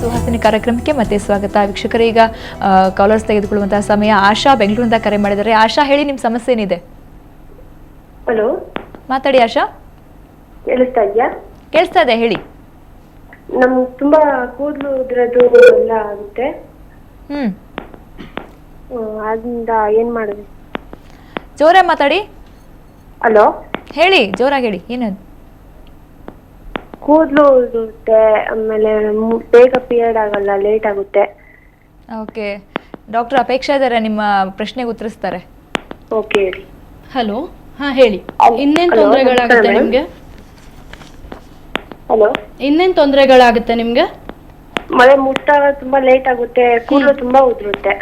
ಸುಹಾಸಿನಿ ಕಾರ್ಯಕ್ರಮಕ್ಕೆ ಮತ್ತೆ ಸ್ವಾಗತ ವೀಕ್ಷಕರೇ. ಈಗ ಕಾಲರ್ಸ್ ತೆಗೆದುಕೊಳ್ಳುವಂತಹ ಸಮಯ. ಆಶಾ ಬೆಂಗಳೂರಿಂದ ಕರೆ ಮಾಡಿದ್ದಾರೆ. ಆಶಾ, ಹೇಳಿ, ನಿಮ್ಮ ಸಮಸ್ಯೆ ಏನಿದೆ? ಹಲೋ, ಮಾತಾಡಿ ಆಶಾ. ಕೇಳಿಸ್ತಾ ಇದೆಯಾ? ಕೇಳಿಸ್ತಾ ಇದೆ, ಹೇಳಿ. ನಮ್ಗೆ ತುಂಬಾ ಕೂದಲು ಉದ್ರದು ಎಲ್ಲ ಆಗುತ್ತೆ. ಅದರಿಂದ ಏನ್ ಮಾಡೋದು? ಜೋರಾಗಿ ಮಾತಾಡಿ. ಹಲೋ, ಹೇಳಿ, ಜೋರಾಗಿ ಹೇಳಿ. ಏನದು? ಕೂದಲು ಉದುರುತ್ತೆ, ಆಮೇಲೆ ಬೇಗ ಪೀರಿಯಡ್ ಆಗಲ್ಲ, ಲೇಟ್ ಆಗುತ್ತೆ. ಓಕೆ, ಡಾಕ್ಟರ್ ಅಪೇಕ್ಷಾ ಇದ್ದಾರೆ, ನಿಮ್ಮ ಪ್ರಶ್ನೆಗೆ ಉತ್ತರಿಸ್ತಾರೆ. ಓಕೆ, ಹೇಳಿ. ಹಲೋ, ಹಾ ಹೇಳಿ. ಇನ್ನೇನ್ ತೊಂದರೆಗಳಾಗುತ್ತೆ ನಿಮ್ಗೆ? ಹಲೋ, ಇನ್ನೇನ್ ತೊಂದರೆಗಳಾಗುತ್ತೆ ನಿಮ್ಗೆ? ಮಳೆ ಮುಟ್ಟಾಗ ತುಂಬಾ ಲೇಟ್ ಆಗುತ್ತೆ, ಕೂದಲು ತುಂಬಾ ಉದುರುತ್ತೆ.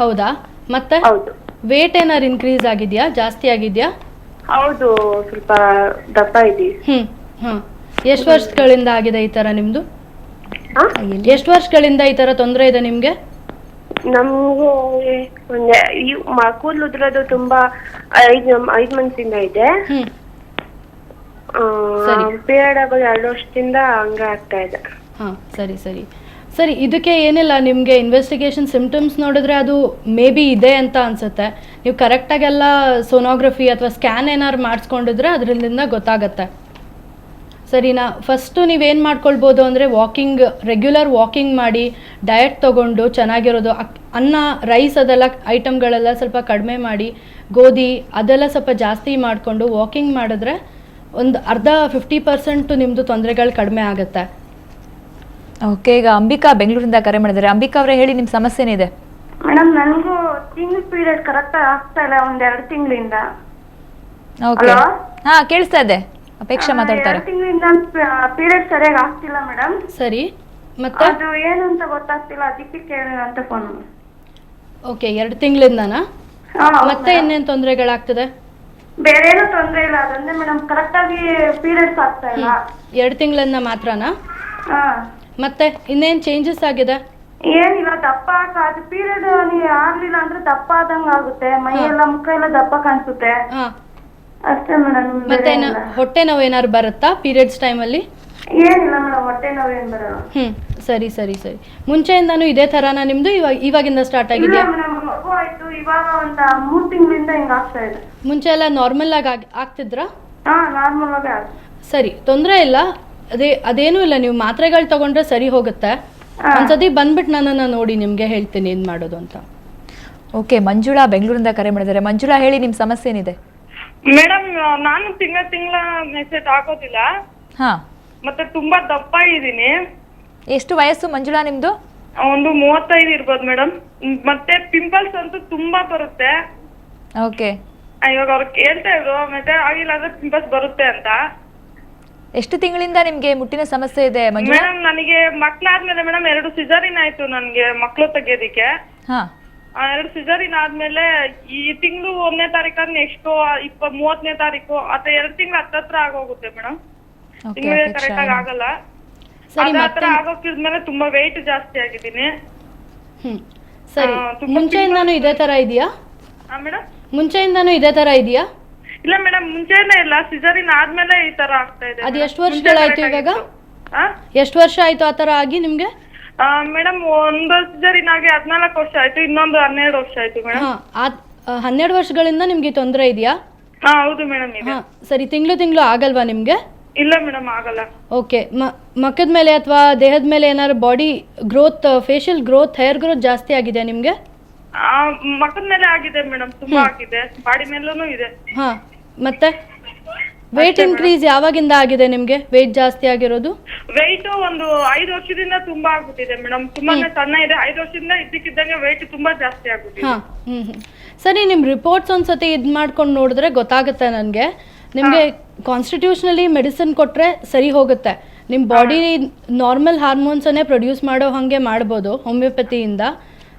ಹೌದಾ? ಮತ್ತೆ ಹೌದು. ವೇಟ್ ಏನಾರು ಇನ್ಕ್ರೀಸ್ ಆಗಿದ್ಯಾ? ಜಾಸ್ತಿ ಆಗಿದ್ಯಾ? ಹೌದು, ಸ್ವಲ್ಪ ದಪ್ಪ ಇದೀವಿ. ಎಷ್ಟು ವರ್ಷಗಳಿಂದ ಆಗಿದೆ ಈ ತರ ನಿಮ್ದು? ಎಷ್ಟು ವರ್ಷಗಳಿಂದ ಈ ತರ ತೊಂದರೆ ಇದೆ ನಿಮ್ಗೆ? ನಮ್ಗೆ ಕೂದಲು ಉದುರೋದು ತುಂಬಾ 5 ಮಂತ್ಸಿಂದ ಇದೆ. ಪೀರಿಯಡ್ ಆಗೋದು 2 ವರ್ಷದಿಂದ ಹಂಗ ಆಗ್ತಾ ಇದೆ. ಹಾ, ಸರಿ ಸರಿ ಸರಿ. ಇದಕ್ಕೆ ಏನಿಲ್ಲ, ನಿಮಗೆ ಇನ್ವೆಸ್ಟಿಗೇಷನ್ ಸಿಂಪ್ಟಮ್ಸ್ ನೋಡಿದ್ರೆ ಅದು ಮೇ ಬಿ ಇದೆ ಅಂತ ಅನ್ಸುತ್ತೆ. ನೀವು ಕರೆಕ್ಟಾಗೆಲ್ಲ ಸೋನೋಗ್ರಫಿ ಅಥವಾ ಸ್ಕ್ಯಾನ್ ಏನಾದ್ರು ಮಾಡಿಸ್ಕೊಂಡಿದ್ರೆ ಅದರಿಂದ ಗೊತ್ತಾಗತ್ತೆ. ಸರಿನಾ? ಫಸ್ಟು ನೀವೇನು ಮಾಡ್ಕೊಳ್ಬೋದು ಅಂದರೆ ರೆಗ್ಯುಲರ್ ವಾಕಿಂಗ್ ಮಾಡಿ, ಡಯಟ್ ತೊಗೊಂಡು ಚೆನ್ನಾಗಿರೋದು, ಅನ್ನ, ರೈಸ್ ಅದೆಲ್ಲ ಐಟಮ್ಗಳೆಲ್ಲ ಸ್ವಲ್ಪ ಕಡಿಮೆ ಮಾಡಿ, ಗೋಧಿ ಅದೆಲ್ಲ ಸ್ವಲ್ಪ ಜಾಸ್ತಿ ಮಾಡಿಕೊಂಡು ವಾಕಿಂಗ್ ಮಾಡಿದ್ರೆ ಒಂದು 50% ನಿಮ್ಮದು ತೊಂದರೆಗಳು ಕಡಿಮೆ ಆಗುತ್ತೆ. ಓಕೆ, ಈಗ ಅಂಬಿಕಾ ಬೆಂಗಳೂರಿಂದ ಕರೆ ಮಾಡಿದ್ದಾರೆ. ಅಂಬಿಕಾ ಅವರೇ, ಹೇಳಿ, ನಿಮ್ಮ ಸಮಸ್ಯೆ ಏನಿದೆ? ಮೇಡಮ್, ನನಗೂ ತಿಂಗಳ ಪೀರಿಯಡ್ ಕರೆಕ್ಟ್ ಆಗ್ತಾ ಇಲ್ಲ, 1-2 ತಿಂಗಳಿಂದ. ಓಕೆ, ಹಾ, ಕೇಳಿಸ್ತಾ ಇದೆ. ಅಪೇಕ್ಷಾ ಮಾತಾಡ್ತಾರೆ. 2 ತಿಂಗಳಿಂದ ಪೀರಿಯಡ್ ಸರಿಯಾಗಿ ಆಗ್ತಿಲ್ಲ ಮೇಡಮ್. ಸರಿ, ಮತ್ತೆ ಅದು ಏನು ಅಂತ ಗೊತ್ತಾಗ್ತಿಲ್ಲ, ಅದಕ್ಕೆ ಕೇಳೋಣ ಅಂತ ಫೋನ್. ಓಕೆ, 2 ತಿಂಗಳಿಂದನಾ? ಮತ್ತೆ ಇನ್ನೇನು ತೊಂದರೆಗಳಾಗ್ತದೆ? ಬೇರೆ ಏನೂ ತೊಂದರೆ ಇಲ್ಲ, ಅದೊಂದೇ ಮೇಡಮ್, ಕರೆಕ್ಟ್ ಆಗಿ ಪೀರಿಯಡ್ಸ್ ಆಗ್ತಾ ಇಲ್ಲ. 2 ತಿಂಗಳಿಂದ ಮಾತ್ರನಾ? ಮತ್ತೆ ಇನ್ನೇನು ಚೇಂಜಸ್ ಆಗಿದೆ? ಏನಿಲ್ಲ, ದಪ್ಪ ಅದು ಪೀರಿಯಡ್ ಆಗ್ಲಿಲ್ಲ ಅಂದ್ರೆ ದಪ್ಪ ಆದಂಗ ಆಗುತ್ತೆ, ಮೈ ಎಲ್ಲ, ಮುಖ ಎಲ್ಲ ದಪ್ಪ ಕಾಣಿಸುತ್ತೆ. ಅಷ್ಟೇ ಮೇಡಮ್. ಮತ್ತೆ ಹೊಟ್ಟೆ ನೋವು ಏನಾದ್ರು ಬರುತ್ತಾ ಪೀರಿಯಡ್ಸ್ ಟೈಮಲ್ಲಿ? ಏನಿಲ್ಲ ಮೇಡಮ್, ಹೊಟ್ಟೆ ನೋವು ಏನ್ ಬರಲ್ಲ. ಸರಿ ಸರಿ ಸರಿ. ಮುಂಚೆಯಿಂದಾನು ಇದೇ ತರಾನ ನಿಮ್ದು? ಇವಾಗಿಂದ ಸ್ಟಾರ್ಟ್ ಆಗಿದೆಯಾ? ಮಗು ಆಯ್ತು, ಇವಾಗ ಒಂದು 3 ತಿಂಗಳಿಂದ ಹಿಂಗ ಆಗ್ತಾ ಇದೆ. ಮುಂಚೆ ಎಲ್ಲ ನಾರ್ಮಲ್ ಆಗಿ ಆಗ್ತಿದ್ರಾ? ನಾರ್ಮಲ್ ಆಗಿ. ಸರಿ, ತೊಂದರೆ ಇಲ್ಲ. ಅದೇನೂ ಇಲ್ಲ, ನೀವು ಮಾತ್ರೆಗಳು ತಗೊಂಡ್ರೆ ಸರಿ ಹೋಗುತ್ತೆ. ಒಂದ್ಸತಿ ಬಂದ್ಬಿಟ್ಟು ನನ್ನನ್ನು ನೋಡಿ ನಿಮ್ಗೆ ಹೇಳ್ತೀನಿ ಏನ್ ಮಾಡೋದು ಅಂತ. ಓಕೆ, ಮಂಜುಳಾ ಬೆಂಗಳೂರಿಂದ ಕರೆ ಮಾಡಿದ್ದಾರೆ. ಮಂಜುಳಾ, ಹೇಳಿ, ನಿಮ್ಮ ಸಮಸ್ಯೆ ಏನಿದೆ? ಮೇಡಮ್, ನಾನು ತಿಂಗಳ ಮೆಸೇಜ್ ಹಾಕೋದಿಲ್ಲ, ಮತ್ತೆ ತುಂಬಾ ದಪ್ಪ ಇದ್ದೀನಿ. ಎಷ್ಟು ವಯಸ್ಸು ಮಂಜುಳಾ ನಿಮ್ದು? ಒಂದು 35 ಇರ್ಬೋದು ಮೇಡಮ್. ಮತ್ತೆ ಪಿಂಪಲ್ಸ್ ಅಂತೂ ತುಂಬಾ ಬರುತ್ತೆ. ಓಕೆ, ಇವಾಗ ಅವ್ರು ಕೇಳ್ತಾ ಇದ್ರು ಮೆಸೇಜ್ ಆಗಿಲ್ಲ ಅಂದ್ರೆ ಪಿಂಪಲ್ಸ್ ಬರುತ್ತೆ ಅಂತ. ಎಷ್ಟು ತಿಂಗಳಿಂದ ನಿಮ್ಗೆ ಮುಟ್ಟಿನ ಸಮಸ್ಯೆ ಇದೆ ಮಂಜುಳಾ? ಮೇಡಮ್, ನನಗೆ ಮಕ್ಳಾದ್ಮೇಲೆ ಮೇಡಮ್ 2 ಸಿಸರಿನ್ ಆಯ್ತು ನನ್ಗೆ ಮಕ್ಳು ತೆಗಿಯೋದಿಕ್ಕೆ. 2 ಸಿಸರಿನ್ ಆದ್ಮೇಲೆ ಈ ತಿಂಗಳು 1ನೇ ತಾರೀಕು, ನೆಕ್ಸ್ಟ್ 30ನೇ ತಾರೀಕು, ಅಥವಾ 2 ತಿಂಗಳು ಹತ್ರ ಆಗೋಗುತ್ತೆ ಮೇಡಮ್. ತಿಂಗಳಿಗೆ ಕರೆಕ್ಟ್ ಆಗಿ ಆಗಲ್ಲ. ಹತ್ರ ಆಗೋಕಿದ್ಮೇಲೆ ತುಂಬಾ ವೆಯ್ಟ್ ಜಾಸ್ತಿ ಆಗಿದ್ದೀನಿ. ಸರಿ, ಮುಂಚೆಯಿಂದಾನು ಇದೇ ತರ ಇದೆಯಾ? ಮೇಡಮ್, ಮುಂಚೆಯಿಂದಾನು ಇದೇ ತರ ಇದೆಯಾ? ಇಲ್ಲ ಮೇಡಮ್, ಮುಂಚೆನೇ ಇಲ್ಲ, ಸಿಸರಿನ್ ಆದ್ಮೇಲೆ ಈ ತರ ಆಗ್ತಾ ಇದೆ. ಅದು ಎಷ್ಟು ವರ್ಷಗಳಾಯ್ತು ಇವಾಗ? ಎಷ್ಟು ವರ್ಷ ಆಯ್ತು ಆ ತರ ಆಗಿ ನಿಮ್ಗೆ? ಮೇಡಮ್, ಒಂದು ಸಿಸರಿನ್ ಆಗಿ 14 ವರ್ಷ ಆಯ್ತು, ಇನ್ನೊಂದು 12 ವರ್ಷ ಆಯ್ತು ಮೇಡಮ್. 12 ವರ್ಷಗಳಿಂದ ನಿಮ್ಗೆ ತೊಂದರೆ ಇದೆಯಾ? ಹೌದು ಮೇಡಮ್, ಇದೆ. ಸರಿ, ತಿಂಗಳು ಆಗಲ್ವಾ ನಿಮ್ಗೆ? ಇಲ್ಲ ಮೇಡಮ್, ಆಗಲ್ಲ. ಓಕೆ, ಮಕ್ಕದ ಮೇಲೆ ಅಥವಾ ದೇಹದ ಮೇಲೆ ಏನಾದ್ರು body growth, facial growth, hair growth ಜಾಸ್ತಿ ಆಗಿದೆ ನಿಮ್ಗೆ? ಮಕ್ಕದ ಮೇಲೆ ಆಗಿದೆ ಮೇಡಮ್, ತುಂಬಾ ಆಗಿದೆ, ಬಾಡಿ ಮೇಲೂ ಇದೆ. ಮತ್ತೆ ವೇಟ್ ಇನ್ಕ್ರೀಸ್ ಯಾವಾಗಿಂದ ಆಗಿದೆ ನಿಮ್ಗೆ? ವೇಟ್ ಜಾಸ್ತಿ ಆಗಿರೋದು? ವೆಯ್ಟ್ ಒಂದು 5 ವರ್ಷದಿಂದ ತುಂಬಾ ಆಗ್ಬಿಟ್ಟಿದೆ ಮೇಡಮ್, ತುಂಬಾನೇ ಸಣ್ಣ ಇದೆ. 5 ವರ್ಷದಿಂದ ಇದ್ದಕ್ಕಿದ್ದಂಗೆ ವೆಯ್ಟ್ ತುಂಬಾ ಜಾಸ್ತಿ ಆಗ್ಬಿಟ್ಟಿದೆ. ಸರಿ, ನಿಮ್ ರಿಪೋರ್ಟ್ಸ್ ಒಂದ್ಸತಿ ಇದ್ ಮಾಡ್ಕೊಂಡು ನೋಡಿದ್ರೆ ಗೊತ್ತಾಗುತ್ತೆ ನನಗೆ. ನಿಮ್ಗೆ ಕಾನ್ಸ್ಟಿಟ್ಯೂಷನಲಿ ಮೆಡಿಸಿನ್ ಕೊಟ್ರೆ ಸರಿ ಹೋಗುತ್ತೆ. ನಿಮ್ ಬಾಡಿ ನಾರ್ಮಲ್ ಹಾರ್ಮೋನ್ಸನ್ನೇ ಪ್ರೊಡ್ಯೂಸ್ ಮಾಡೋ ಹಾಗೆ ಮಾಡ್ಬೋದು ಹೋಮಿಯೋಪತಿಯಿಂದ.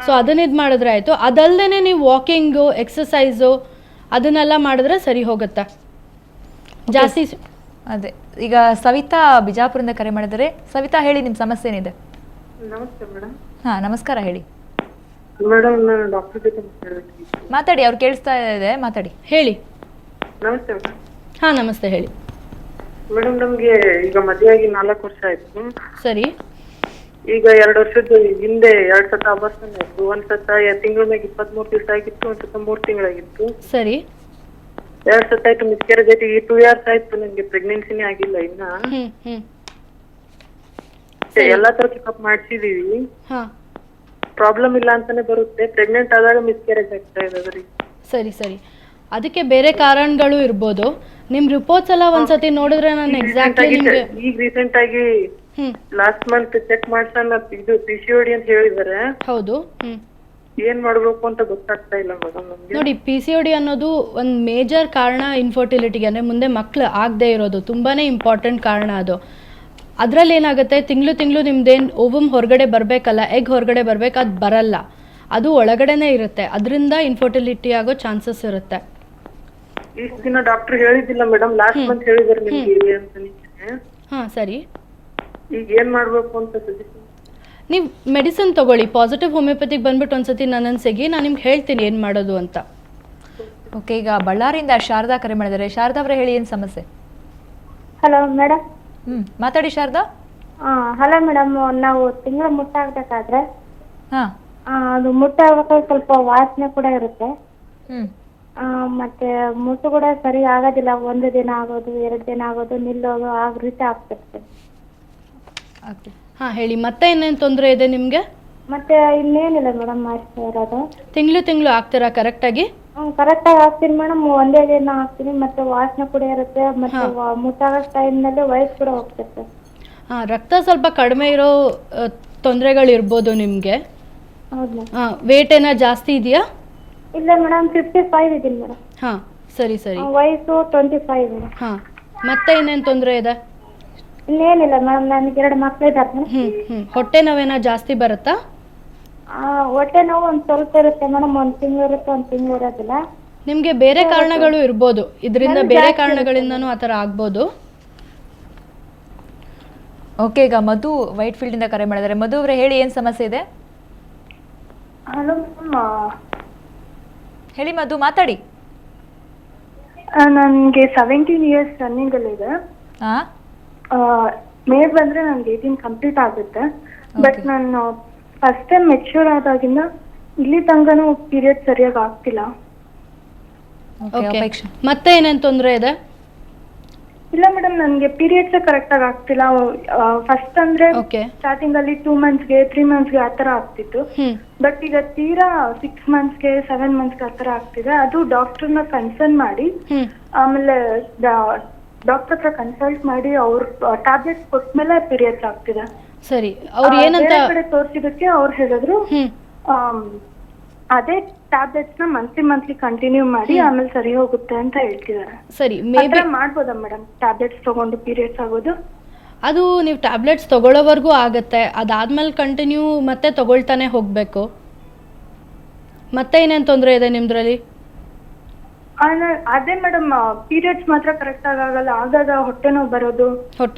ಸೊ ಅದನ್ನ ಇದು ಮಾಡಿದ್ರೆ ಆಯ್ತು. ಅದಲ್ಲದೆ ನೀವು ವಾಕಿಂಗು, ಎಕ್ಸಸೈಸು ಅದನ್ನೆಲ್ಲ ಮಾಡಿದ್ರೆ ಸರಿ ಹೋಗುತ್ತೆ ಜಾಸ್ತಿ. ಅದೇ, ಈಗ ಸವಿತಾ ಬಿಜಾಪುರದಿಂದ ಕರೆ ಮಾಡಿದರೆ. ಸವಿತಾ, ಹೇಳಿ, ನಿಮ್ಮ ಸಮಸ್ಯೆ ಏನಿದೆ? ನಮಸ್ತೆ ಮೇಡಮ್. ನಮಸ್ಕಾರ, ಹೇಳಿ ಮೇಡಮ್. ನಾನು ಡಾಕ್ಟರ್ ಜೊತೆ ಮಾತಾಡಿ, ಅವ್ರು ಕೇಳಿಸ್ತಾ ಇದೆ, ಮಾತಾಡಿ, ಹೇಳಿ. ನಮಸ್ತೆ ಮೇಡಮ್. ನಮಸ್ತೆ, ಹೇಳಿ ಮೇಡಮ್. ನಮ್ಗೆ ಈಗ ಮದುವೆ ಆಗಿ 4 ವರ್ಷ ಆಯ್ತು. ಸರಿ. ಈಗ 2 ವರ್ಷದ ಹಿಂದೆ 2 ಸತ ಅಬಾರ್ಷನ್ ಆಯ್ತು. ಒಂದ್ ಸತ ತಿಂಗಳ ಮ್ಯಾಗ 23 ದಿವಸ ಆಗಿತ್ತು, ಒಂದ್ ಸತ 3 ತಿಂಗಳಾಗಿತ್ತು. ಸರಿ. 2 ಸತ ಆಯ್ತು ಮಿಸ್ಕ್ಯಾರೇಜ್ ಆಯ್ತು. ಈ 2 ಇಯರ್ಸ್ ಆಯ್ತು ನಂಗೆ ಪ್ರೆಗ್ನೆನ್ಸಿನೇ ಆಗಿಲ್ಲ ಇನ್ನ. ಎಲ್ಲಾ ತರ ಚೆಕಪ್ ಮಾಡ್ಸಿದೀವಿ, ಪ್ರಾಬ್ಲಮ್ ಇಲ್ಲ ಅಂತಾನೆ ಬರುತ್ತೆ. ಪ್ರೆಗ್ನೆಂಟ್ ಆದಾಗ ಮಿಸ್ಕ್ಯಾರೇಜ್ ಆಗ್ತಾ ಇರೋದ್ರಿ. ಸರಿ ಸರಿ, ಅದಕ್ಕೆ ಬೇರೆ ಕಾರಣಗಳು ಇರ್ಬೋದು. ನಿಮ್ ರಿಪೋರ್ಟ್ಸ್ ಎಲ್ಲ ಒಂದ್ಸತಿ ನೋಡಿದ್ರೆ ನಾನು ಎಕ್ಸಾಕ್ಟ್ಲಿ ನಿಮ್ಗೆ ಈಗ ರೀಸೆಂಟ್ ಆಗಿ ಲಾಸ್ಟ್ ಮಂತ್ ಚೆಕ್ ಮಾಡ್ಸೋಣ ಇದು PCOD ಅಂತ ಹೇಳಿದಾರೆ. ಹೌದು. ಏನ್ ಮಾಡ್ಬೇಕು ಅಂತ ಗೊತ್ತಾಗ್ತಾ ಇಲ್ಲ ಮೇಡಮ್ ನಮ್ಗೆ. ನೋಡಿ, PCOD ಅನ್ನೋದು ಒಂದು ಮೇಜರ್ ಕಾರಣ ಇನ್ಫರ್ಟಿಲಿಟಿಗೆ, ಅಂದ್ರೆ ಮುಂದೆ ಮಕ್ಳು ಆಗದೆ ಇರೋದು ತುಂಬಾನೇ ಇಂಪಾರ್ಟೆಂಟ್ ಕಾರಣ ಅದು. ಅದ್ರಲ್ಲಿ ಏನಾಗುತ್ತೆ, ತಿಂಗಳು ನಿಮ್ದೇನು ಓವಮ್ ಹೊರಗಡೆ ಬರಬೇಕಲ್ಲ, ಎಗ್ ಹೊರಗಡೆ ಬರ್ಬೇಕು, ಅದು ಬರಲ್ಲ, ಅದು ಒಳಗಡೆನೇ ಇರುತ್ತೆ. ಅದರಿಂದ ಇನ್ಫರ್ಟಿಲಿಟಿ ಆಗೋ ಚಾನ್ಸಸ್ ಇರುತ್ತೆ. ಇಷ್ಟು ದಿನ ಡಾಕ್ಟರ್ ಹೇಳಿದ್ದಿಲ್ಲ ಮೇಡಮ್, ಲಾಸ್ಟ್ ಮಂತ್ ಹೇಳಿದಾರೆ ನಿಮ್ಗೆ ಅಂತ. ಹಾ ಸರಿ, ಈಗ ಏನ್ ಮಾಡ್ಬೇಕು ಅಂತ ಸಜೆಷನ್? ನೀವು ಮೆಡಿಸಿನ್ ತಗೊಳ್ಳಿ. ಪಾಸಿಟಿವ್ ಹೋಮಿಯೋಪತಿಗೆ ಬಂದ್ಬಿಟ್ಟು ಒಂದ್ಸತಿ ನನ್ನನ್ನು ಸಿಗಿ, ನಾನು ನಿಮ್ಗೆ ಹೇಳ್ತೀನಿ ಏನು ಮಾಡೋದು ಅಂತ. ಓಕೆ, ಈಗ ಬಳ್ಳಾರಿಯಿಂದ ಶಾರದಾ ಕರೆ ಮಾಡಿದ್ದಾರೆ. ಶಾರದಾ ಅವರೇ ಹೇಳಿ, ಏನು ಸಮಸ್ಯೆ? Hello madam. ಮಾತಾಡಿ ಶಾರದಾ. ಹಲೋ ಮೇಡಮ್, ನಾವು ತಿಂಗಳು ಮುಟ್ಟಾಗಬೇಕಾದ್ರೆ ಹಾಂ ಅದು ಮುಟ್ಟಾಗಬೇಕಾದ್ರೆ ಸ್ವಲ್ಪ ವಾಸನೆ ಕೂಡ ಇರುತ್ತೆ. ಮತ್ತೆ ಮುಟ್ಟು ಕೂಡ ಸರಿ ಆಗೋದಿಲ್ಲ. 1 ದಿನ ಆಗೋದು, 2 ದಿನ ಆಗೋದು, ನಿಲ್ಲೋದು, ಆ ರೀತಿ ಆಗ್ತಿರ್ತದೆ. ಹಾಂ ಹೇಳಿ, ಮತ್ತೆ ಇನ್ನೇನು ತೊಂದರೆ ಇದೆ ನಿಮಗೆ? ಮತ್ತೆ ಇನ್ನೇನಿಲ್ಲ ಮೇಡಮ್, ಅಷ್ಟೇ ಇರೋದು. ತಿಂಗಳು ಆಗ್ತೀರಾ ಕರೆಕ್ಟಾಗಿ? ಕರೆಕ್ಟಾಗಿ ಆಗ್ತೀನಿ ಮೇಡಮ್, ಒಂದೇ ದಿನ ಆಗ್ತೀನಿ. ಮತ್ತೆ ವಾಸನೆ ಕೂಡ ಇರುತ್ತೆ, ಮತ್ತೆ ಮುಟ್ಟಾಗೋ ಟೈಮ್ನಲ್ಲಿ ವಯಸ್ಸು ಕೂಡ ಹೋಗ್ತಿರ್ತದೆ. ಹಾಂ, ರಕ್ತ ಸ್ವಲ್ಪ ಕಡಿಮೆ ಇರೋ ತೊಂದರೆಗಳಿರ್ಬೋದು ನಿಮಗೆ. ಹೌದು. ಹಾಂ, ವೇಟ್ ಏನೋ ಜಾಸ್ತಿ ಇದೆಯಾ? ಇಲ್ಲ ಮೇಡಮ್, 55 ಇದೀನಿ ಮೇಡಮ್. ಹಾಂ ಸರಿ ಸರಿ. ವಯಸ್ಸು 25 ಮೇಡಮ್. ಹಾಂ, ಮತ್ತೆ ಇನ್ನೇನು ತೊಂದರೆ ಇದೆ? ಇನ್ನೇನಿಲ್ಲ ಮೇಡಮ್, ನನಗೆ 2 ಮಕ್ಕಳಿದ್ದಾರೆ. ಹೊಟ್ಟೆ ನೋವೇನೋ ಜಾಸ್ತಿ ಬರುತ್ತಾ? ಹೊಟ್ಟೆ ನೋವು ಒಂದು ಸ್ವಲ್ಪ ಇರುತ್ತೆ ಮೇಡಮ್, 1 ತಿಂಗಳು ಇರುತ್ತೆ, 1 ತಿಂಗಳು ಇರೋದಿಲ್ಲ. ನಿಮಗೆ ಬೇರೆ ಕಾರಣಗಳು ಇರ್ಬೋದು, ಇದರಿಂದ ಬೇರೆ ಕಾರಣಗಳಿಂದನೂ ಆ ಥರ ಆಗ್ಬೋದು. ಓಕೆ, ಈಗ ಮಧು ವೈಟ್ ಫೀಲ್ಡಿಂದ ಕರೆ ಮಾಡಿದ್ದಾರೆ. ಮಧು ಅವರೇ ಹೇಳಿ, ಏನು ಸಮಸ್ಯೆ ಇದೆ? ಹಲೋ ಹೇಳಿ ಮಧು, ಮಾತಾಡಿ. ನನಗೆ 17 ಇಯರ್ಸ್ ರನ್ನಿಂಗ್ ಅಲ್ಲಿ ಇದೆ. ಮೇ ಬಂದ್ರೆ ನನಗೆ 18 ಕಂಪ್ಲೀಟ್ ಆಗುತ್ತೆ. ಬಟ್ ನಾನು ಫಸ್ಟ್ ಟೈಮ್ ಮೆಚ್ಯೂರ್ ಆದಾಗಿಂದ ಇಲ್ಲಿ ತನಕನೂ ಪೀರಿಯಡ್ ಸರಿಯಾಗಿ ಆಗ್ತಿಲ್ಲ. ಮತ್ತೆ ಏನೇನು ತೊಂದರೆ ಇದೆ? ಇಲ್ಲ ಮೇಡಮ್, ನನಗೆ ಪೀರಿಯಡ್ಸ್ ಕರೆಕ್ಟ್ ಆಗಿ ಆಗ್ತಿಲ್ಲ. ಫಸ್ಟ್ ಅಂದ್ರೆ ಸ್ಟಾರ್ಟಿಂಗ್ ಅಲ್ಲಿ 2 ಮಂತ್ಸ್ಗೆ 3 ಮಂತ್ಸ್ಗೆ ಆತರ ಆಗ್ತಿತ್ತು. ಬಟ್ ಈಗ ತೀರಾ 6 ಮಂತ್ಸ್ಗೆ 7 ಮಂತ್ಸ್ಗೆ ಆತರ ಆಗ್ತಿದೆ. ಅದು ಡಾಕ್ಟರ್ನ ಕನ್ಸಲ್ಟ್ ಮಾಡಿ, ಆಮೇಲೆ ಡಾಕ್ಟರ್ ಹತ್ರ ಕನ್ಸಲ್ಟ್ ಮಾಡಿ ಅವ್ರ ಟ್ಯಾಬ್ಲೆಟ್ಸ್ ಕೊಟ್ಮೇಲೆ ಪೀರಿಯಡ್ಸ್ ಆಗ್ತಿದೆ. ಸರಿ, ಅವ್ರು ಏನಂತ ಕಡೆ ತೋರಿಸಿದಕ್ಕೆ ಅವ್ರು ಹೇಳಿದ್ರು, ಅದೇ ಟ್ಯಾಬ್ಲೆಟ್ಸ್ ನ ಮಂತ್ಲಿ ಕಂಟಿನ್ಯೂ ಮಾಡಿ ಆಮೇಲೆ ಸರಿ ಹೋಗುತ್ತೆ ಅಂತ ಹೇಳ್ತಿದ್ದಾರೆ. ಸರಿ, ಮಾಡ್ಬೋದಾ ಮೇಡಮ್ ಟ್ಯಾಬ್ಲೆಟ್ಸ್ ತಗೊಂಡು ಪೀರಿಯಡ್ಸ್ ಆಗೋದು? ಅದು ನೀವು ಟ್ಯಾಬ್ಲೆಟ್ಸ್ ತಗೊಳ್ಳೋವರೆಗೂ ಆಗುತ್ತೆ. ಅದಾದ್ಮೇಲೆ ಕಂಟಿನ್ಯೂ ಮತ್ತೆ ತಗೊಳ್ತಾನೆ ಹೋಗ್ಬೇಕು. ಮತ್ತೆ ಏನೇನು ತೊಂದರೆ ಇದೆ ನಿಮ್ದ್ರಲ್ಲಿ? ಅದೇ ಮೇಡಮ್, ಪೀರಿಯಡ್ಸ್ ಮಾತ್ರ ಕರೆಕ್ಟ್ ಆಗಲ್ಲ, ಆಗಾಗ ಹೊಟ್ಟೆ ನೋವು ಬರೋದು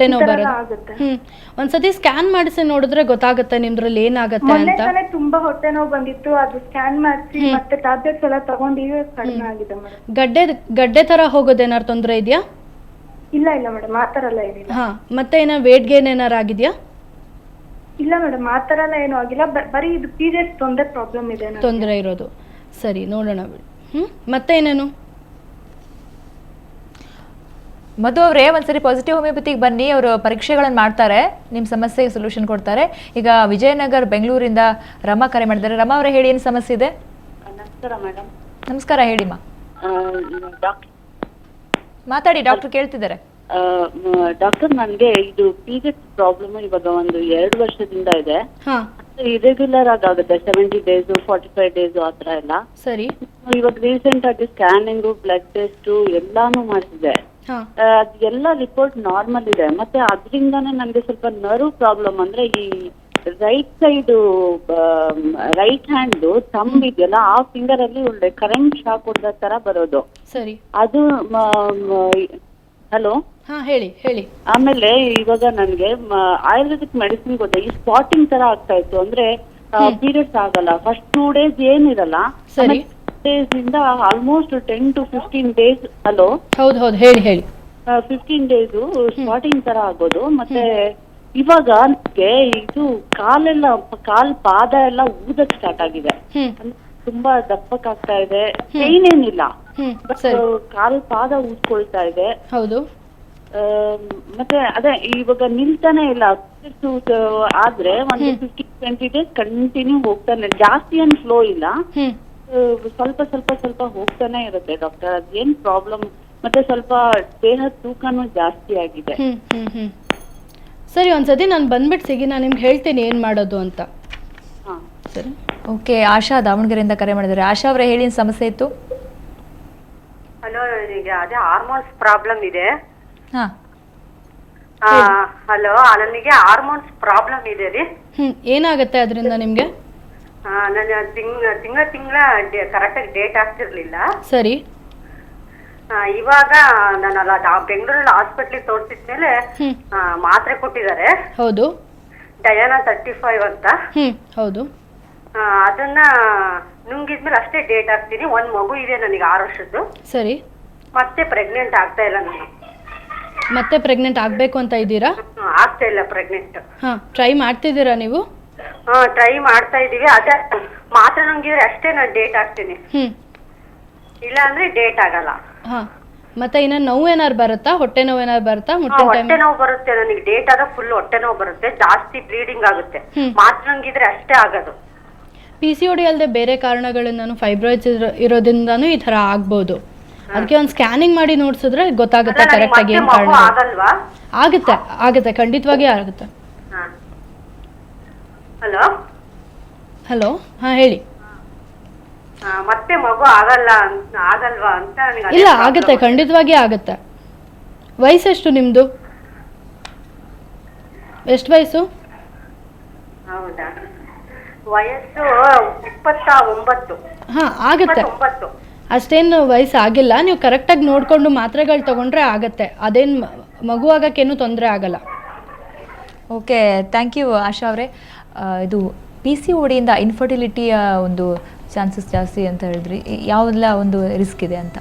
ಆಗುತ್ತೆ. ಒಂದ್ಸತಿ ಸ್ಕ್ಯಾನ್ ಮಾಡಿಸಿ ನೋಡಿದ್ರೆ ಗೊತ್ತಾಗುತ್ತೆ ನಿಮ್ದ್ರಲ್ಲಿ ಏನಾಗುತ್ತೆ ಅಂತ. ತುಂಬಾ ಹೊಟ್ಟೆ ನೋವು ಬಂದಿತ್ತು, ಅದು ಸ್ಕ್ಯಾನ್ ಮಾಡಿಸಿ ಮತ್ತೆ ಟ್ಯಾಬ್ಲೆಟ್ಸ್ ಎಲ್ಲ ತಗೊಂಡು ಕಡಿಮೆ ಆಗಿದೆ ಮೇಡಮ್. ಗಡ್ಡೆ ತರ ಹೋಗೋದೇನಾರು ತೊಂದರೆ ಇದೆಯಾ? ಇಲ್ಲ ಇಲ್ಲ ಮೇಡಮ್, ಆತರ ಎಲ್ಲ ಏನಿಲ್ಲ. ಹಾ, ಮತ್ತೆ ಏನೋ ವೇಟ್ ಗೇನ್ ಏನಾರು ಆಗಿದ್ಯಾ? ಇಲ್ಲ ಮೇಡಮ್, ಆತರ ಎಲ್ಲ ಏನೂ ಆಗಿಲ್ಲ. ಬರೀ ಇದು ಪೀರಿಯಡ್ಸ್ ಪ್ರಾಬ್ಲಮ್ ಇದೆ, ತೊಂದರೆ ಇರೋದು. ಸರಿ, ನೋಡೋಣ ಬಿಡಿ. ಮತ್ತೆ ಏನೇನು? ಮಧು ಅವರೇ, ಒಂದ್ಸರಿ ಪಾಸಿಟಿವ್ ಹೋಮಿಯೋಪತಿಗೆ ಬನ್ನಿ, ಅವರು ಪರೀಕ್ಷೆಗಳನ್ನು ಮಾಡ್ತಾರೆ, ನಿಮ್ಮ ಸಮಸ್ಯೆಗೆ ಸೊಲ್ಯೂಷನ್ ಕೊಡ್ತಾರೆ. ಈಗ ವಿಜಯನಗರ ಬೆಂಗಳೂರಿಂದ ರಮಾ ಕರೆ ಮಾಡಿದ್ದಾರೆ. ರಮಾ ಅವರೇ ಹೇಳಿ, ಏನು ಸಮಸ್ಯೆ ಇದೆ? ನಮಸ್ಕಾರ ಮೇಡಮ್. ನಮಸ್ಕಾರ, ಹೇಳಿಮ್ಮ. ಮಾತಾಡಿ, ಡಾಕ್ಟರ್ ಕೇಳ್ತಿದ್ದಾರೆ. ಡಾಕ್ಟರ್, ನನಗೆ ಇದು ಪೀರಿಯಡ್ಸ್ ಪ್ರಾಬ್ಲಮ್ ಇವಾಗ ಒಂದು 2 ವರ್ಷದಿಂದ ಇದೆ. ಇರೆಗ್ಯುಲರ್ ಆಗುತ್ತೆ, 70 ಡೇಸ್ 45 ಡೇಸ್ ಆತರ ಎಲ್ಲ. ಸರಿ, ಇವಾಗ ರೀಸೆಂಟ್ ಆಗಿ ಸ್ಕ್ಯಾನಿಂಗ್, ಬ್ಲಡ್ ಟೆಸ್ಟ್ ಎಲ್ಲಾನು ಮಾಡಿಸಿದೆ. ಅದೆಲ್ಲ ರಿಪೋರ್ಟ್ ನಾರ್ಮಲ್ ಇದೆ. ಮತ್ತೆ ಅದರಿಂದಾನೇ ನನಗೆ ಸ್ವಲ್ಪ ನರ್ವ್ ಪ್ರಾಬ್ಲಮ್, ಅಂದ್ರೆ ಈ right side right hand thumb ಇದೆಯಲ್ಲ, ಆ ಫಿಂಗರ್ ಅಲ್ಲಿ ಒಳ್ಳೆ ಕರೆಂಟ್ ಶಾಕ್ ಹೊಡೆದ ತರ ಬರೋದು. ಸರಿ, ಅದು ಹಲೋ ಹೇಳಿ ಹೇಳಿ. ಆಮೇಲೆ ಇವಾಗ ನನ್ಗೆ ಆಯುರ್ವೇದಿಕ್ ಮೆಡಿಸಿನ್ ಗೊತ್ತಾ, ಈ ಸ್ಪಾಟಿಂಗ್ ತರ ಆಗ್ತಾ ಇತ್ತು. ಅಂದ್ರೆ ಪೀರಿಯಡ್ಸ್ ಆಗಲ್ಲ, ಫಸ್ಟ್ 2 ಡೇಸ್ ಏನಿರಲ್ಲ, ಡೇಸ್ ಇಂದ ಆಲ್ಮೋಸ್ಟ್ 10 to 15 ಡೇಸ್. ಹಲೋ, ಹೌದು ಹೌದು, ಹೇಳಿ ಹೇಳಿ. 15 ಡೇಸ್ ಸ್ಪಾಟಿಂಗ್ ತರ ಆಗೋದು. ಮತ್ತೆ ಇವಾಗ ನನಗೆ ಇದು ಕಾಲ್ ಪಾದ ಎಲ್ಲ ಊದಕ್ ಸ್ಟಾರ್ಟ್ ಆಗಿದೆ. ಅಂದ್ರೆ ತುಂಬಾ ದಪ್ಪಕ್ಕಾಗ್ತಾ ಇದೆ. ಪೇನ್ ಏನಿಲ್ಲ, ಬಟ್ ಕಾಲ್ ಪಾದ ಊದ್ಕೊಳ್ತಾ ಇದೆ. ಹೌದು. ಮತ್ತೆ ಅದೇ ಇವಾಗ ನಿಲ್ತಾನೆ ಇಲ್ಲ. ಆದ್ರೆ ಒಂದು 15-20 ಡೇಸ್ ಕಂಟಿನ್ಯೂ ಹೋಗ್ತಾನೆ, ಜಾಸ್ತಿ ಏನ್ ಫ್ಲೋ ಇಲ್ಲ, ಸ್ವಲ್ಪ ಹೋಗ್ತಾನೆ ಇರುತ್ತೆ ಡಾಕ್ಟರ್. ಅದೇನ್ ಪ್ರಾಬ್ಲಮ್? ಮತ್ತೆ ಸ್ವಲ್ಪ ದೇಹ ತೂಕನೂ ಜಾಸ್ತಿ ಆಗಿದೆ. ಸರಿ, ಒಂದ್ಸತಿ ನಾನು ಬಂದ್ಬಿಟ್ಟು ಸಿಗಿ, ನಾನು ನಿಮ್ಗೆ ಹೇಳ್ತೀನಿ ಏನ್ ಮಾಡೋದು ಅಂತ. ಸರಿ, ಓಕೆ. ಆಶಾ ದಾವಣಗೆರೆಯಿಂದ ಕರೆ ಮಾಡಿದ್ದಾರೆ. ಆಶಾ ಅವರೇ ಹೇಳಿ, ಏನ್ ಸಮಸ್ಯೆ ಇತ್ತು? ಹಲೋ, ಈಗ ಅದೇ ಹಾರ್ಮೋನ್ಸ್ ಪ್ರಾಬ್ಲಮ್ ಇದೆ. ಹಾ, ಹಲೋ, ನನಗೆ ಹಾರ್ಮೋನ್ಸ್ ಪ್ರಾಬ್ಲಮ್ ಇದೆ ರೀ. ಏನಾಗುತ್ತೆ ಅದರಿಂದ ನಿಮ್ಗೆ? ನಾನು ತಿಂಗಳ ಕರೆಕ್ಟಾಗಿ ಡೇಟ್ ಆಗ್ತಿರ್ಲಿಲ್ಲ. ಸರಿ. ಇವಾಗ ನಾನು ಬೆಂಗಳೂರಲ್ಲಿ ಹಾಸ್ಪಿಟ್ಲಿಗೆ ತೋರಿಸಿದ್ಮೇಲೆ ಮಾತ್ರೆ ಕೊಟ್ಟಿದ್ದಾರೆ. ಹೌದು. ಡಯಾನಾ 35 ಅಂತ. ಹೌದು. ಅದನ್ನ ನುಂಗಿದ್ಮೇಲೆ ಅಷ್ಟೇ ಡೇಟ್ ಆಗ್ತೀನಿ. ಒಂದ್ ಮಗು ಇದೆ ನನಗೆ 6 ವರ್ಷದ್ದು. ಸರಿ. ಮತ್ತೆ ಪ್ರೆಗ್ನೆಂಟ್ ಆಗ್ತಾ ಇಲ್ಲ ನಾನು. ಮತ್ತೆ ಪ್ರೆಗ್ನೆಂಟ್ ಆಗ್ಬೇಕು ಅಂತ ಇದ್ದೀರಾ? ಆಗ್ತಾ ಇಲ್ಲ ಪ್ರೆಗ್ನೆಂಟ್. ಟ್ರೈ ಮಾಡ್ತಿದ್ದೀರಾ ನೀವು? ಟ್ರೈ ಮಾಡ್ತಾ ಇದೀವಿ. ಅದೇ ಮಾತ್ರೆ ನುಂಗಿದ್ರೆ ಅಷ್ಟೇ ನಾನು ಡೇಟ್ ಆಗ್ತೀನಿ, ಇಲ್ಲ ಅಂದ್ರೆ ಡೇಟ್ ಆಗಲ್ಲ. ಮತ್ತೆ ಇನ್ನ ನೋವು ಏನಾರು ಬರುತ್ತಾ? ಹೊಟ್ಟೆ ನೋವು ಏನಾರು ಬರುತ್ತಾ? ಹೊಟ್ಟೆ ನೋವು ಬರುತ್ತೆ ನನಗೆ. ಡೇಟ್ ಆಗ ಫುಲ್ ಹೊಟ್ಟೆ ನೋವು ಬರುತ್ತೆ, ಜಾಸ್ತಿ ಬ್ಲೀಡಿಂಗ್ ಆಗುತ್ತೆ. ಮಾತ್ರೆ ನುಂಗಿದ್ರೆ ಅಷ್ಟೇ ಆಗೋದು. PCOD ಅಲ್ಲದೆ ಬೇರೆ ಕಾರಣಗಳಿಂದಾನು, ಫೈಬ್ರಾಯ್ಡ್ಸ್ ಇರೋದ್ರಿಂದಾನು ಈ ತರ ಆಗ್ಬೋದು. ಅದಕ್ಕೆ ಒಂದು ಸ್ಕ್ಯಾನಿಂಗ್ ಮಾಡಿ ನೋಡ್ಸಿದ್ರೆ ಗೊತ್ತಾಗುತ್ತೆ ಕರೆಕ್ಟ್ ಆಗಿ ಏನ್ ಕಾರಣ. ಆಗುತ್ತೆ, ಖಂಡಿತವಾಗಿ ಆಗುತ್ತೆ. ಹಲೋ ಹಲೋ, ಹೇಳಿ. ಮತ್ತೆ ಮಗು ಆಗಲ್ವಾ ಅಂತ? ಇಲ್ಲ, ಆಗುತ್ತೆ, ಖಂಡಿತವಾಗಿ ಆಗುತ್ತೆ. ವಯಸ್ಸೆಷ್ಟು ನಿಮ್ದು? ಎಷ್ಟು ವಯಸ್ಸು? ಹೌದಾ, ವಯಸ್ಸು 29. ಆಗುತ್ತೆ. ಅಷ್ಟೇನು ವಯಸ್ಸು ಆಗಿಲ್ಲ. ನೀವು ಕರೆಕ್ಟಾಗಿ ನೋಡ್ಕೊಂಡು ಮಾತ್ರೆಗಳು ತಗೊಂಡ್ರೆ ಆಗತ್ತೆ. ಅದೇನು ಮಗು ಆಗಕ್ಕೇನು ತೊಂದರೆ ಆಗಲ್ಲ. ಓಕೆ, ಥ್ಯಾಂಕ್ ಯು ಆಶಾ ಅವರೇ. ಇದು PCODಯಿಂದ ಇನ್ಫರ್ಟಿಲಿಟಿಯ ಒಂದು ಚಾನ್ಸಸ್ ಜಾಸ್ತಿ ಅಂತ ಹೇಳಿದ್ರಿ. ಯಾವೆಲ್ಲ ಒಂದು ರಿಸ್ಕ್ ಇದೆ ಅಂತ?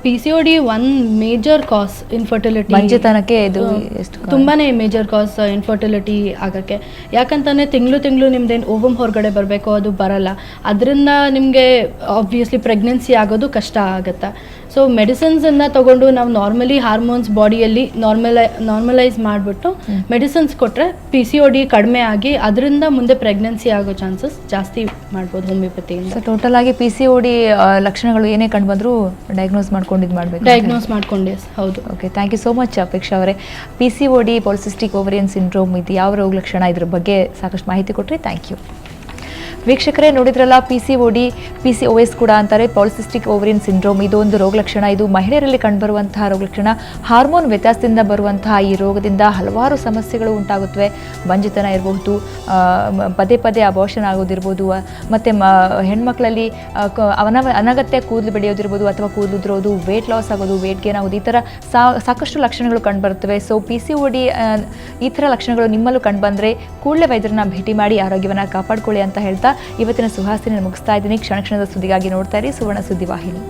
PCOD one major cause infertility, ಮಂಜತನಕ್ಕೆ ಇದು ಎಷ್ಟು ತುಂಬಾನೇ ಮೇಜರ್ ಕಾಸ್ ಇನ್ಫರ್ಟಿಲಿಟಿ ಆಗಕ್ಕೆ. ಯಾಕಂತಾನೆ ತಿಂಗಳು ನಿಮ್ದೇನು ಓವಮ್ ಹೊರಗಡೆ ಬರಬೇಕು, ಅದು ಬರಲ್ಲ. ಅದರಿಂದ ನಿಮಗೆ ಆಬ್ವಿಯಸ್ಲಿ ಪ್ರೆಗ್ನೆನ್ಸಿ ಆಗೋದು ಕಷ್ಟ ಆಗುತ್ತೆ. ಸೊ ಮೆಡಿಸಿನ್ಸನ್ನು ತಗೊಂಡು ನಾವು ನಾರ್ಮಲಿ ಹಾರ್ಮೋನ್ಸ್ ಬಾಡಿಯಲ್ಲಿ ನಾರ್ಮಲೈಸ್ ಮಾಡಿಬಿಟ್ಟು ಮೆಡಿಸಿನ್ಸ್ ಕೊಟ್ಟರೆ PCOD ಕಡಿಮೆ ಆಗಿ ಅದರಿಂದ ಮುಂದೆ ಪ್ರೆಗ್ನೆನ್ಸಿ ಆಗೋ ಚಾನ್ಸಸ್ ಜಾಸ್ತಿ ಮಾಡ್ಬೋದು ಹೋಮಿಯೋಪತಿಯಿಂದ. ಸೊ ಟೋಟಲ್ ಆಗಿ PCOD ಲಕ್ಷಣಗಳು ಏನೇ ಕಂಡು ಬಂದರೂ ಡಯಾಗ್ನೋಸ್ ಮಾಡ್ಕೊಂಡು. ಹೌದು. Okay, thank you so much Apeksha ಅವರೇ. PCOD ಪಾಲಿಸಿಸ್ಟಿಕ್ ಓವರಿಯನ್ ಸಿಂಡ್ರೋಮ್ ಇದು ಯಾವ ರೋಗ ಲಕ್ಷಣ, ಇದ್ರ ಬಗ್ಗೆ ಸಾಕಷ್ಟು ಮಾಹಿತಿ ಕೊಟ್ಟರೆ ಥ್ಯಾಂಕ್ ಯು. ವೀಕ್ಷಕರೇ, ನೋಡಿದ್ರಲ್ಲ, PCOD, PCOS ಕೂಡ ಅಂತಾರೆ, ಪಾಲಿಸಿಸ್ಟಿಕ್ ಓವರಿಯನ್ ಸಿಂಡ್ರೋಮ್. ಇದು ಒಂದು ರೋಗ ಲಕ್ಷಣ. ಇದು ಮಹಿಳೆಯರಲ್ಲಿ ಕಂಡುಬರುವಂತಹ ರೋಗ ಲಕ್ಷಣ. ಹಾರ್ಮೋನ್ ವ್ಯತ್ಯಾಸದಿಂದ ಬರುವಂತಹ ಈ ರೋಗದಿಂದ ಹಲವಾರು ಸಮಸ್ಯೆಗಳು ಉಂಟಾಗುತ್ತವೆ. ಬಂಜತನ ಇರಬಹುದು, ಪದೇ ಅಬೋಷನ್ ಆಗೋದಿರ್ಬೋದು, ಮತ್ತು ಹೆಣ್ಮಕ್ಳಲ್ಲಿ ಅನಗತ್ಯ ಕೂದಲು ಬೆಳೆಯೋದಿರ್ಬೋದು, ಅಥವಾ ಕೂದಲು ಉದುರೋದು, ವೇಟ್ ಲಾಸ್ ಆಗೋದು, ವೇಟ್ ಗೇನ್ ಆಗೋದು, ಈ ಥರ ಸಾಕಷ್ಟು ಲಕ್ಷಣಗಳು ಕಂಡುಬರುತ್ತವೆ. ಸೊ PCOD ಈ ಥರ ಲಕ್ಷಣಗಳು ನಿಮ್ಮಲ್ಲೂ ಕಂಡುಬಂದರೆ ಕೂಡಲೇ ವೈದ್ಯರನ್ನ ಭೇಟಿ ಮಾಡಿ ಆರೋಗ್ಯವನ್ನು ಕಾಪಾಡಿಕೊಳ್ಳಿ ಅಂತ ಹೇಳ್ತಾ ಇವತ್ತಿನ ಸುಹಾಸಿನಿ ಮುಗಿಸ್ತಾ ಇದ್ದೀನಿ. ಕ್ಷಣದ ಸುದ್ದಿಗಾಗಿ ನೋಡ್ತಾ ಇರಿ ಸುವರ್ಣ ಸುದ್ದಿ ವಾಹಿನಿ.